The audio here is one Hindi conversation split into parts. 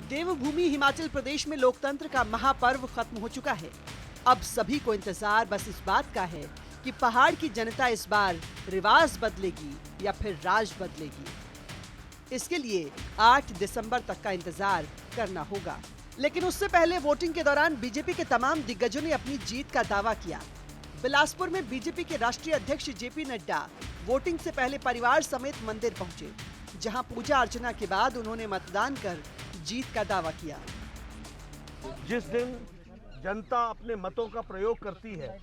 देवभूमि हिमाचल प्रदेश में लोकतंत्र का महापर्व खत्म हो चुका है। अब सभी को इंतजार बस इस बात का है कि पहाड़ की जनता इस बार रिवाज बदलेगी या फिर राज बदलेगी। इसके लिए 8 दिसंबर तक का इंतजार करना होगा। लेकिन उससे पहले वोटिंग के दौरान बीजेपी के तमाम दिग्गजों ने अपनी जीत का दावा किया। बिलासपुर में बीजेपी के राष्ट्रीय अध्यक्ष जेपी नड्डा वोटिंग से पहले परिवार समेत मंदिर पहुंचे, जहां पूजा अर्चना के बाद उन्होंने मतदान कर जीत का दावा किया। जिस दिन जनता अपने मतों का प्रयोग करती है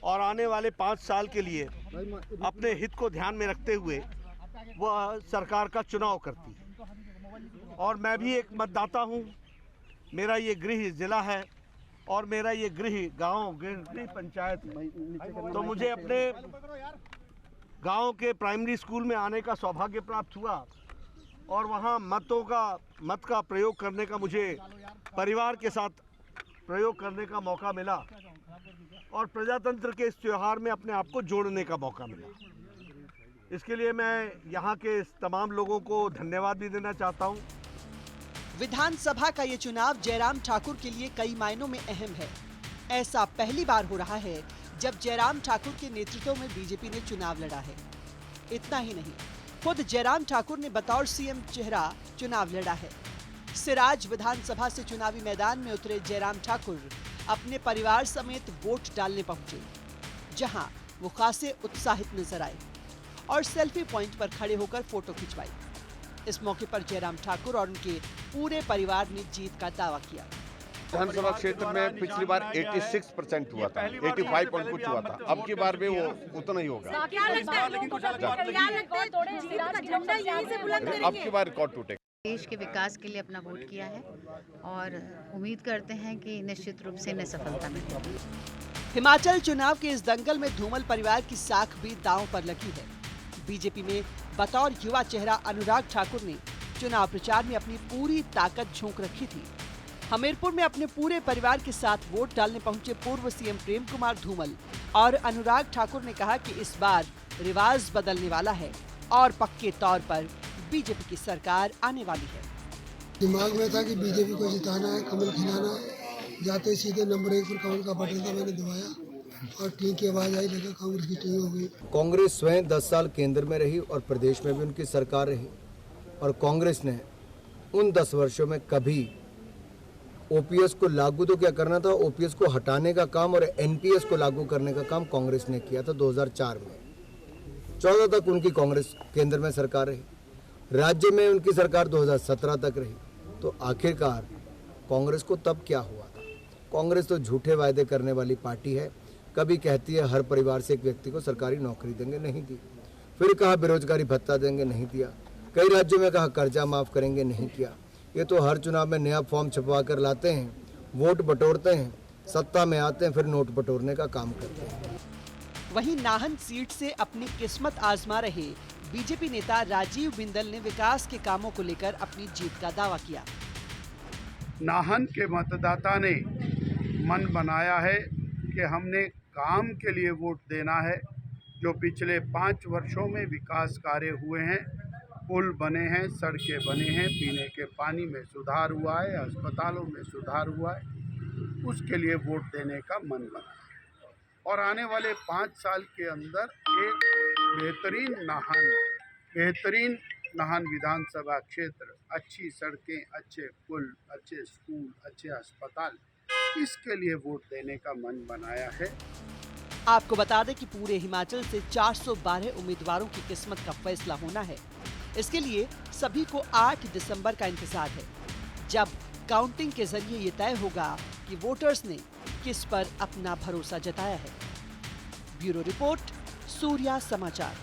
और आने वाले 5 साल के लिए अपने हित को ध्यान में रखते हुए वह सरकार का चुनाव करती है, और मैं भी एक मतदाता हूं। मेरा ये गृह जिला है और मेरा ये गृह गांव गृह पंचायत है। तो मुझे अपने गांव के प्राइमरी स्कूल में आने का सौभाग्य प्राप्त हुआ और वहां मत का प्रयोग करने का मुझे परिवार के साथ प्रयोग करने का मौका मिला और प्रजातंत्र के इस त्योहार में अपने आप को जोड़ने का मौका मिला। इसके लिए मैं यहाँ के तमाम लोगों को धन्यवाद भी देना चाहता हूँ। विधानसभा का ये चुनाव जयराम ठाकुर के लिए कई मायनों में अहम है। ऐसा पहली बार हो रहा है जब जयराम ठाकुर के नेतृत्व में बीजेपी ने चुनाव लड़ा है। इतना ही नहीं, खुद जयराम ठाकुर ने बतौर सीएम चेहरा चुनाव लड़ा है। सिराज विधानसभा से चुनावी मैदान में उतरे जयराम ठाकुर अपने परिवार समेत वोट डालने पहुंचे, जहां वो खासे उत्साहित नजर आए और सेल्फी पॉइंट पर खड़े होकर फोटो खिंचवाई। इस मौके पर जयराम ठाकुर और उनके पूरे परिवार ने जीत का दावा किया। विधानसभा क्षेत्र में पिछली बार 86% हुआ था, 85 पॉइंट कुछ हुआ था। अब की बार भी वो उतना ही होगा। अब की बार रिकॉर्ड टूटेगा। देश के विकास के लिए अपना वोट किया है और उम्मीद करते हैं कि निश्चित रूप से इन्हें सफलता मिलेगी। हिमाचल चुनाव के इस दंगल में धूमल परिवार की साख भी दांव पर लगी है। बीजेपी में बतौर युवा चेहरा अनुराग ठाकुर ने चुनाव प्रचार में अपनी पूरी ताकत झोंक रखी थी। हमीरपुर में अपने पूरे परिवार के साथ वोट डालने पहुंचे पूर्व सीएम प्रेम कुमार धूमल और अनुराग ठाकुर ने कहा कि इस बार रिवाज बदलने वाला है और पक्के तौर पर बीजेपी की सरकार आने वाली है। दिमाग में था कि बीजेपी को जिताना है, कमल खिलाना है। जाते सीधे नंबर 1 पर कमल का बटन था, मैंने दबाया और टी की आवाज आई, लगा कांग्रेस की टी हो गई। कांग्रेस स्वयं 10 साल केंद्र में रही और प्रदेश में भी उनकी सरकार रही, और कांग्रेस ने उन 10 वर्षों में कभी ओपीएस को लागू तो क्या करना था, ओपीएस को हटाने का काम और एनपीएस को लागू करने का काम कांग्रेस ने किया था 2004 में। 14 तक उनकी कांग्रेस केंद्र में सरकार रही, राज्य में उनकी सरकार 2017 तक रही। तो आखिरकार कांग्रेस को तब क्या हुआ था? कांग्रेस तो झूठे वायदे करने वाली पार्टी है। कभी कहती है हर परिवार से एक व्यक्ति को सरकारी नौकरी देंगे, नहीं दी। फिर कहा बेरोजगारी भत्ता देंगे, नहीं दिया। कई राज्यों में कहा कर्जा माफ करेंगे, नहीं किया। ये तो हर चुनाव में नया फॉर्म छपवा कर लाते हैं, वोट बटोरते हैं, सत्ता में आते हैं, फिर नोट बटोरने का काम करते हैं। वहीं नाहन सीट से अपनी किस्मत आजमा रहे बीजेपी नेता राजीव बिंदल ने विकास के कामों को लेकर अपनी जीत का दावा किया। नाहन के मतदाता ने मन बनाया है कि हमने काम के लिए वोट देना है। जो पिछले 5 वर्षों में विकास कार्य हुए हैं, पुल बने हैं, सड़कें बने हैं, पीने के पानी में सुधार हुआ है, अस्पतालों में सुधार हुआ है, उसके लिए वोट देने का मन बना है। और आने वाले 5 साल के अंदर एक बेहतरीन नाहन विधानसभा क्षेत्र, अच्छी सड़कें, अच्छे पुल, अच्छे स्कूल, अच्छे अस्पताल, इसके लिए वोट देने का मन बनाया है। आपको बता दें कि पूरे हिमाचल से 412 उम्मीदवारों की किस्मत का फैसला होना है। इसके लिए सभी को 8 दिसंबर का इंतजार है, जब काउंटिंग के जरिए ये तय होगा कि वोटर्स ने किस पर अपना भरोसा जताया है। ब्यूरो रिपोर्ट, सूर्या समाचार।